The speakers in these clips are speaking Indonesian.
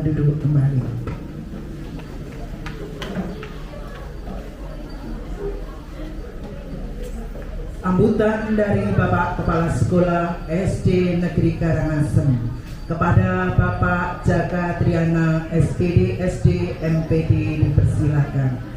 silakan duduk kembali. Sambutan dari Bapak Kepala Sekolah SD Negeri Karangasem kepada Bapak Jaka Triana SPD SD MPD dipersilakan.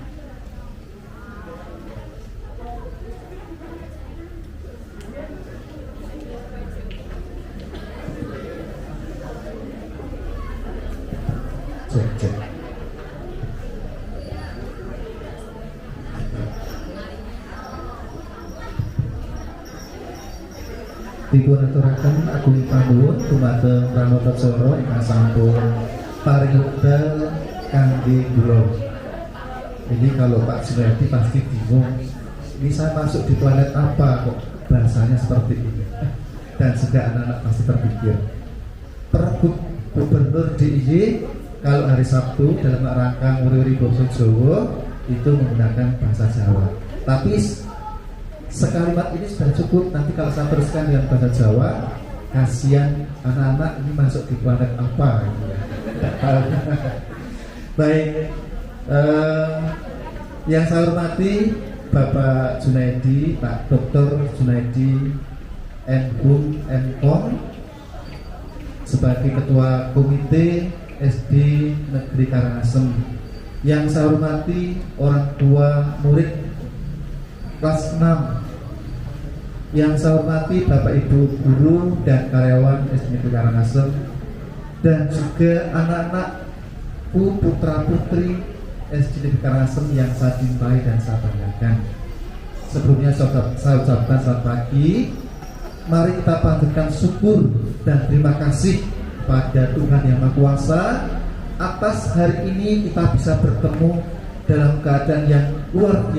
Dipunaturaken agung panuwun dumateng Pramodacara ingkang sampun paring wekdal kangge kula. Ini kalau Pak Sunardi pasti bingung, ini saya masuk di planet apa kok bahasanya seperti ini. Dan juga anak-anak pasti terpikir, Pergub Gubernur DIY kalau hari Sabtu dalam rangka nguri-nguri basa Jawa itu menggunakan bahasa Jawa. Tapi sekalimat ini sudah cukup. Nanti kalau saya teruskan dengan bahasa Jawa, kasihan anak-anak ini masuk di planet apa? Baik, yang saya hormati Bapak Junaidi, Pak Dr. Junaidi M.Hum M.Com sebagai Ketua Komite SD Negeri Karangasem. Yang saya hormati orang tua murid kelas 6. Yang saya hormati Bapak Ibu guru dan karyawan SD Negeri Karangasem, dan juga anak-anakku putra putri SD Negeri Karangasem yang saya cintai dan saya banggakan. Sebelumnya saya ucapkan selamat pagi. Mari kita panjatkan syukur dan terima kasih pada Tuhan Yang Maha Kuasa atas hari ini kita bisa bertemu dalam keadaan yang luar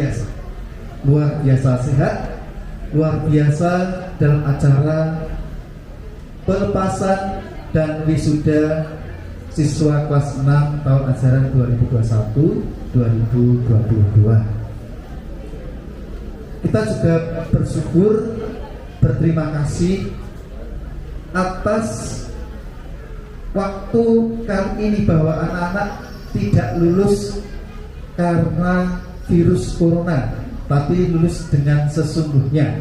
biasa sehat, luar biasa dalam acara pelepasan dan wisuda siswa kelas 6 tahun ajaran 2021-2022. Kita juga bersyukur, berterima kasih atas waktu kali ini bahwa anak-anak tidak lulus karena virus corona, tapi lulus dengan sesungguhnya.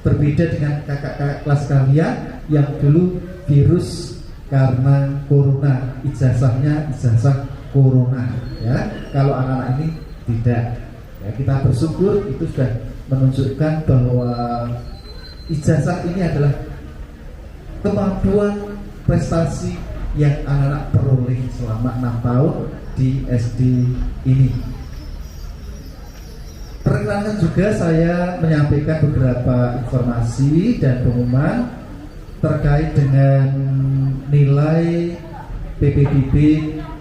Berbeda dengan kakak-kakak kelas kalian yang dulu virus karena corona, ijazahnya ijazah corona, ya. Kalau anak-anak ini tidak, ya, kita bersyukur itu sudah menunjukkan bahwa ijazah ini adalah kemampuan prestasi yang anak-anak peroleh selama 6 tahun di SD ini. Perkenalkan juga saya menyampaikan beberapa informasi dan pengumuman terkait dengan nilai PPDB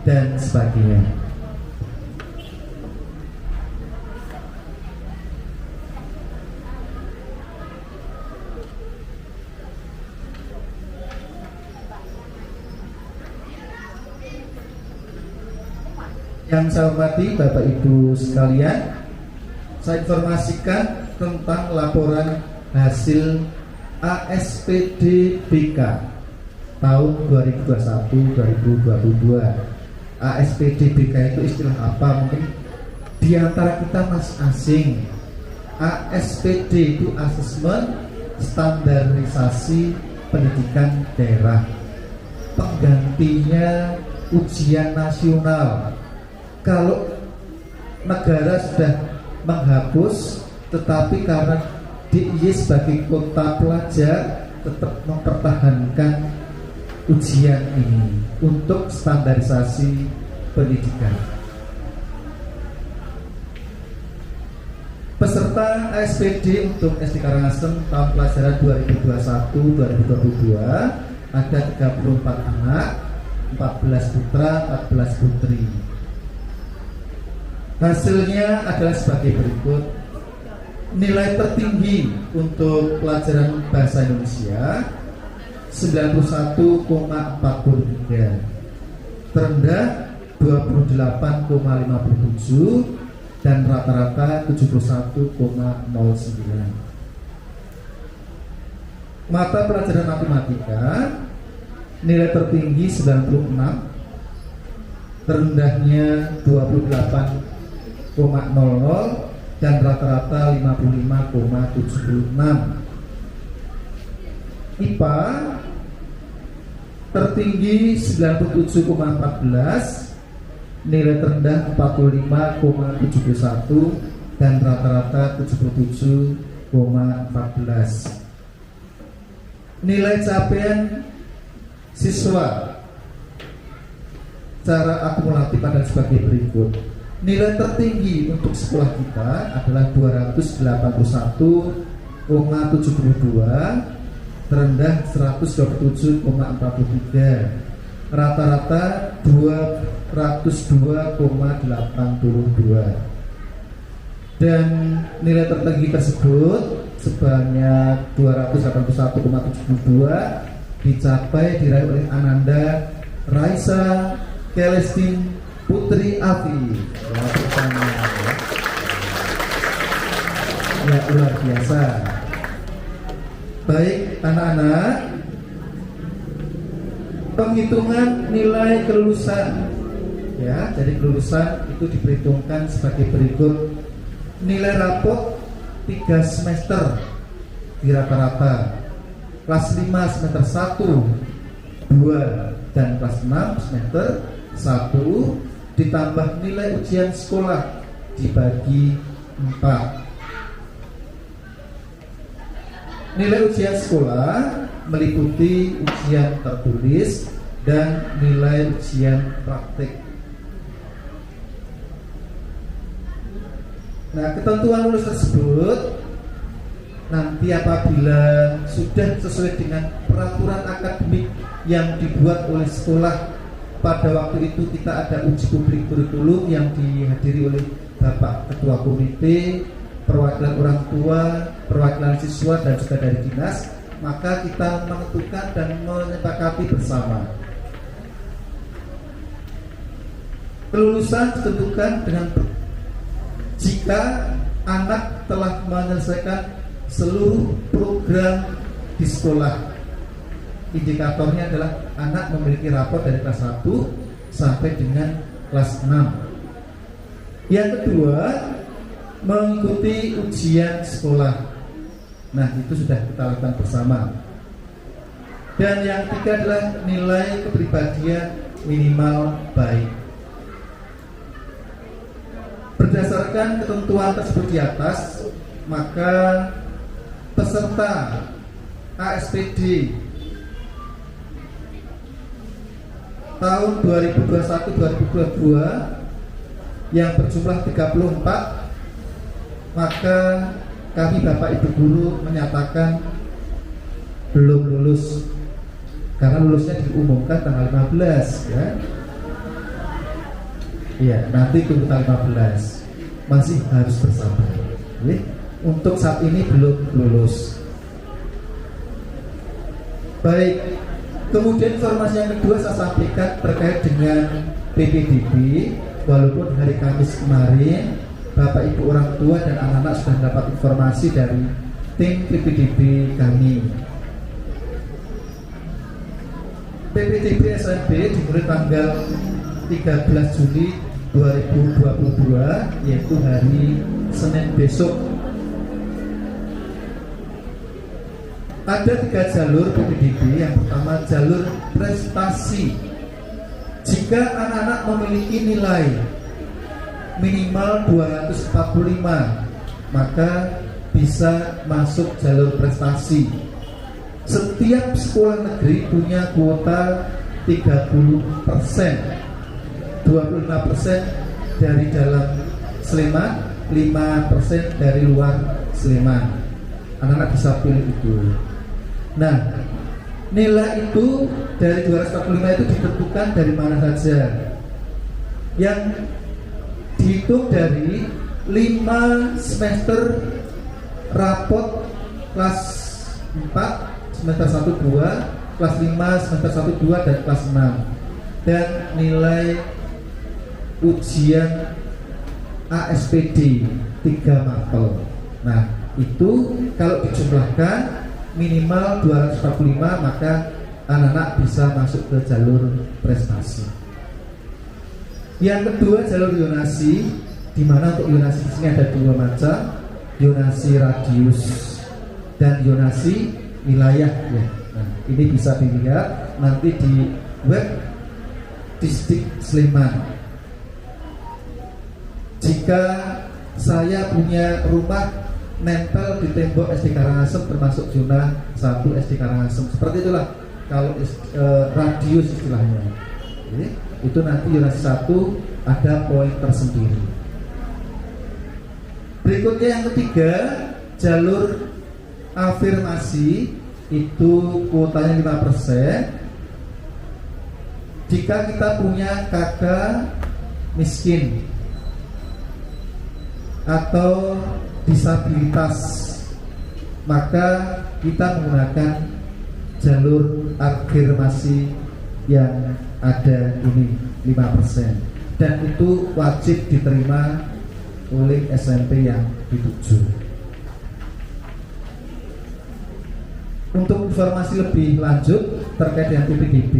dan sebagainya. Yang saya hormati Bapak Ibu sekalian, saya informasikan tentang laporan hasil ASPD BK tahun 2021-2022. ASPD BK itu istilah apa? Mungkin di antara kita masih asing. ASPD itu Asesmen Standarisasi Pendidikan Daerah. Penggantinya ujian nasional. Kalau negara sudah menghapus, tetapi karena DIY sebagai kota pelajar tetap mempertahankan ujian ini untuk standarisasi pendidikan. Peserta ASPD untuk SD Karangasem tahun pelajaran 2021-2022 ada 34 anak, 14 putra, 14 putri. Hasilnya adalah sebagai berikut. Nilai tertinggi untuk pelajaran bahasa Indonesia 91,43, terendah 28,57, dan rata-rata 71,09. Mata pelajaran matematika nilai tertinggi 96, terendahnya 28,00 dan rata-rata 55,76. IPA tertinggi 97,14, nilai terendah 45,71 dan rata-rata 77,14. Nilai capaian siswa secara akumulatif adalah sebagai berikut. Nilai tertinggi untuk sekolah kita adalah 281,72, terendah 127,43, rata-rata 202,82. Dan nilai tertinggi tersebut sebanyak 281,72 dicapai diraih oleh Ananda Raisa Celestine Putri Afi. Ya, luar biasa. Baik anak-anak, penghitungan nilai kelulusan, ya, jadi kelulusan itu diperhitungkan sebagai berikut. Nilai rapot 3 semester di rata-rata, kelas 5 semester 1, 2 dan kelas 6 semester 1 ditambah nilai ujian sekolah dibagi 4. Nilai ujian sekolah meliputi ujian tertulis dan nilai ujian praktik. Nah, ketentuan lulus tersebut nanti apabila sudah sesuai dengan peraturan akademik yang dibuat oleh sekolah, pada waktu itu kita ada uji publik kurikulum yang dihadiri oleh Bapak Ketua Komite, perwakilan orang tua, perwakilan siswa dan juga dari dinas, maka kita menentukan dan menyepakati bersama. Kelulusan ditentukan dengan jika anak telah menyelesaikan seluruh program di sekolah. Indikatornya adalah anak memiliki rapor dari kelas 1 sampai dengan kelas 6. Yang kedua, mengikuti ujian sekolah. Nah, itu sudah kita lakukan bersama. Dan yang ketiga adalah nilai kepribadian minimal baik. Berdasarkan ketentuan tersebut di atas, maka peserta ASPD tahun 2021-2022 yang berjumlah 34, maka kami Bapak Ibu Guru menyatakan belum lulus, karena lulusnya diumumkan tanggal 15, ya. Iya, nanti tunggu tanggal 15. Masih harus bersabar. Untuk saat ini belum lulus. Baik, kemudian informasi yang kedua saya sampaikan terkait dengan PPDB. Walaupun hari Kamis kemarin Bapak Ibu orang tua dan anak-anak sudah mendapat informasi dari tim PPDB kami. PPDB SMB dimulai tanggal 13 Juli 2022, yaitu hari Senin besok. Ada 3 jalur PPDB. Yang pertama, jalur prestasi. Jika anak-anak memiliki nilai minimal 245, maka bisa masuk jalur prestasi. Setiap sekolah negeri punya kuota 30%, 25% dari dalam Sleman, 5% dari luar Sleman. Anak-anak bisa pilih itu. Nah, nilai itu dari 245 itu ditentukan dari mana saja? Yang dihitung dari 5 semester rapot kelas 4 semester 1-2, kelas 5 semester 1-2 dan kelas 6, dan nilai ujian ASPD 3 mapel. Nah, itu kalau dijumlahkan minimal 245, maka anak-anak bisa masuk ke jalur prestasi. Yang kedua jalur yonasi, di mana untuk yonasi di sini ada dua macam, yonasi radius dan yonasi wilayah ya. Nah, ini bisa dilihat nanti di web Distrik Sleman. Jika saya punya rumah nempel di tembok SD Karangasem termasuk zona 1 SD Karangasem, seperti itulah kalau radius istilahnya. Jadi, itu nanti yonasi 1 ada poin tersendiri. Berikutnya yang ketiga, jalur afirmasi itu kuotanya 5%. Jika kita punya kakak miskin atau disabilitas, maka kita menggunakan jalur afirmasi yang ada ini 5%, dan itu wajib diterima oleh SMP yang dituju. Untuk informasi lebih lanjut terkait dengan PPDB,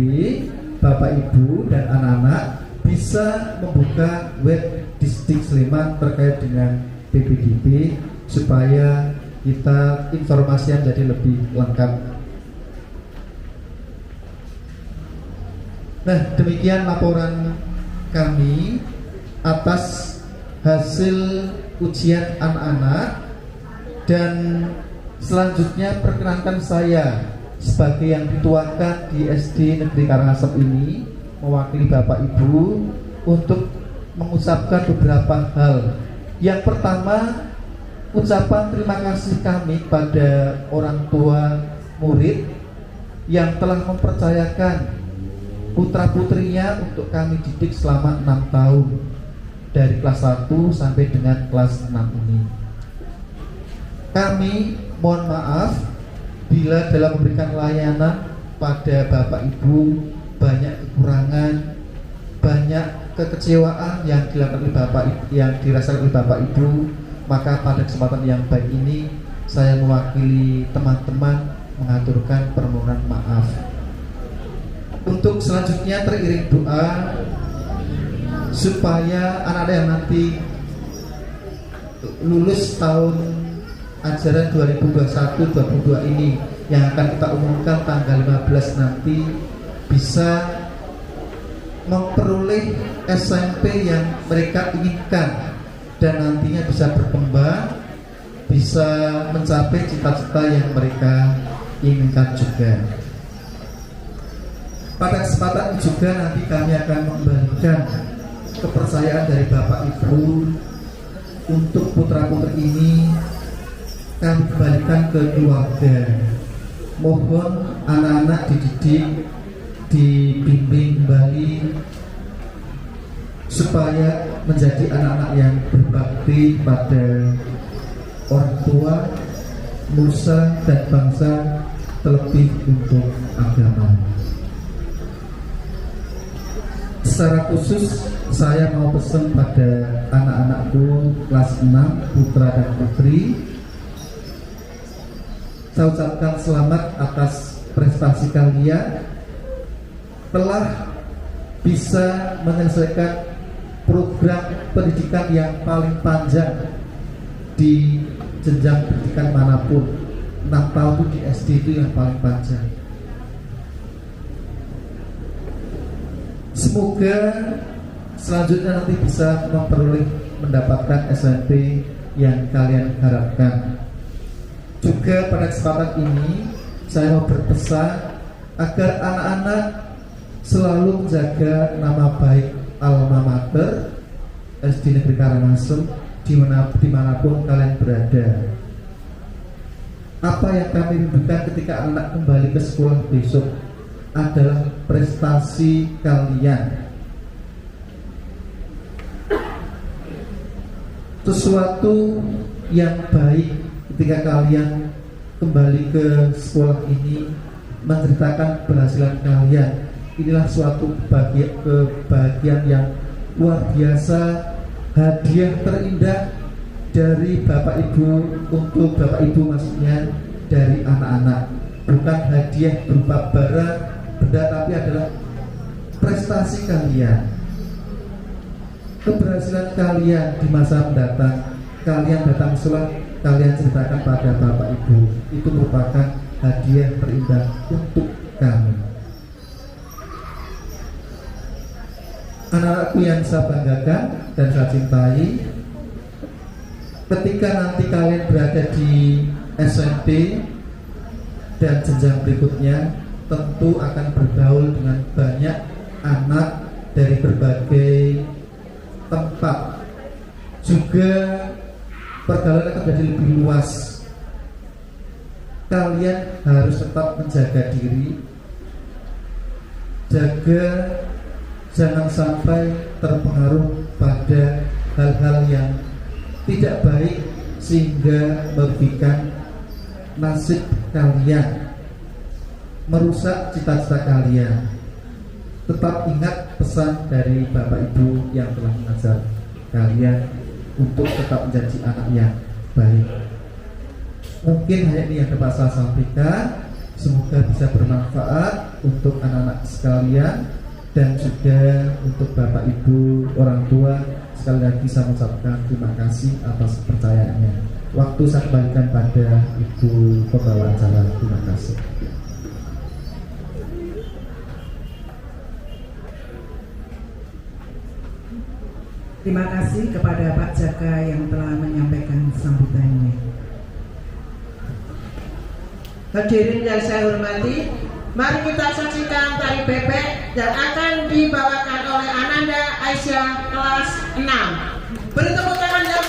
Bapak Ibu dan anak-anak bisa membuka web Distrik Sleman terkait dengan PPDB supaya kita informasinya jadi lebih lengkap. Nah, demikian laporan kami atas hasil ujian anak-anak, dan selanjutnya perkenankan saya sebagai yang dituakan di SD Negeri Karangasem ini mewakili Bapak Ibu untuk mengucapkan beberapa hal. Yang pertama, ucapan terima kasih kami pada orang tua murid yang telah mempercayakan putra-putrinya untuk kami didik selama 6 tahun dari kelas 1 sampai dengan kelas 6 ini. Kami mohon maaf bila dalam memberikan layanan pada Bapak Ibu banyak kekurangan, banyak kekecewaan yang dilakukan oleh Bapak Ibu, yang dirasakan oleh Bapak Ibu. Maka pada kesempatan yang baik ini saya mewakili teman-teman mengaturkan permohonan maaf. Untuk selanjutnya teriring doa supaya anak-anak yang nanti lulus tahun ajaran 2021-2022 ini yang akan kita umumkan tanggal 15 nanti bisa memperoleh SMP yang mereka inginkan dan nantinya bisa berkembang, bisa mencapai cita-cita yang mereka inginkan juga. Pada kesempatan juga nanti kami akan mengembalikan kepercayaan dari Bapak Ibu untuk putra-putri ini, kami kembalikan ke keluarga. Mohon anak-anak dididik, dibimbing kembali supaya menjadi anak-anak yang berbakti pada orang tua, nusa dan bangsa, terlebih untuk agama. Secara khusus saya mau pesan pada anak-anakku kelas 6 putra dan putri, saya ucapkan selamat atas prestasi kalian telah bisa menyelesaikan program pendidikan yang paling panjang di jenjang pendidikan manapun. 6 tahun di SD itu yang paling panjang. Semoga selanjutnya nanti bisa mendapatkan SMP yang kalian harapkan. Juga pada kesempatan ini saya mau berpesan agar anak-anak selalu menjaga nama baik alma mater SD Negeri Karangasem dimanapun kalian berada. Apa yang kami rindukan ketika anak kembali ke sekolah besok adalah prestasi kalian. Sesuatu yang baik ketika kalian kembali ke sekolah ini menceritakan keberhasilan kalian. Inilah suatu kebahagiaan yang luar biasa, hadiah terindah dari Bapak Ibu untuk Bapak Ibu, maksudnya dari anak-anak. Bukan hadiah berupa barang, benda, tapi adalah prestasi kalian. keberhasilan kalian di masa mendatang, kalian datang ke sekolah, kalian ceritakan pada Bapak Ibu. Itu merupakan hadiah terindah untuk kami. Anak-anakku yang saya banggakan dan saya cintai, ketika nanti kalian berada di SMP dan jenjang berikutnya, tentu akan bergaul dengan banyak anak dari berbagai tempat. Juga pergaulan akan menjadi lebih luas. Kalian harus tetap menjaga diri, jaga jangan sampai terpengaruh pada hal-hal yang tidak baik sehingga merugikan nasib kalian, merusak cita-cita kalian. Tetap ingat pesan dari Bapak Ibu yang telah mengajar kalian untuk tetap menjadi anak yang baik. Mungkin hanya ini yang dapat saya sampaikan. Semoga bisa bermanfaat untuk anak-anak sekalian dan juga untuk Bapak Ibu orang tua. Sekali lagi saya mengucapkan terima kasih atas kepercayaannya. Waktu saya kembalikan pada Ibu pembawa acara. Terima kasih. Terima kasih kepada Pak Jaka yang telah menyampaikan sambutannya. Hadirin yang saya hormati, mari kita saksikan tari bebek yang akan dibawakan oleh Ananda Aisyah kelas 6. Beri tepuk tangan yang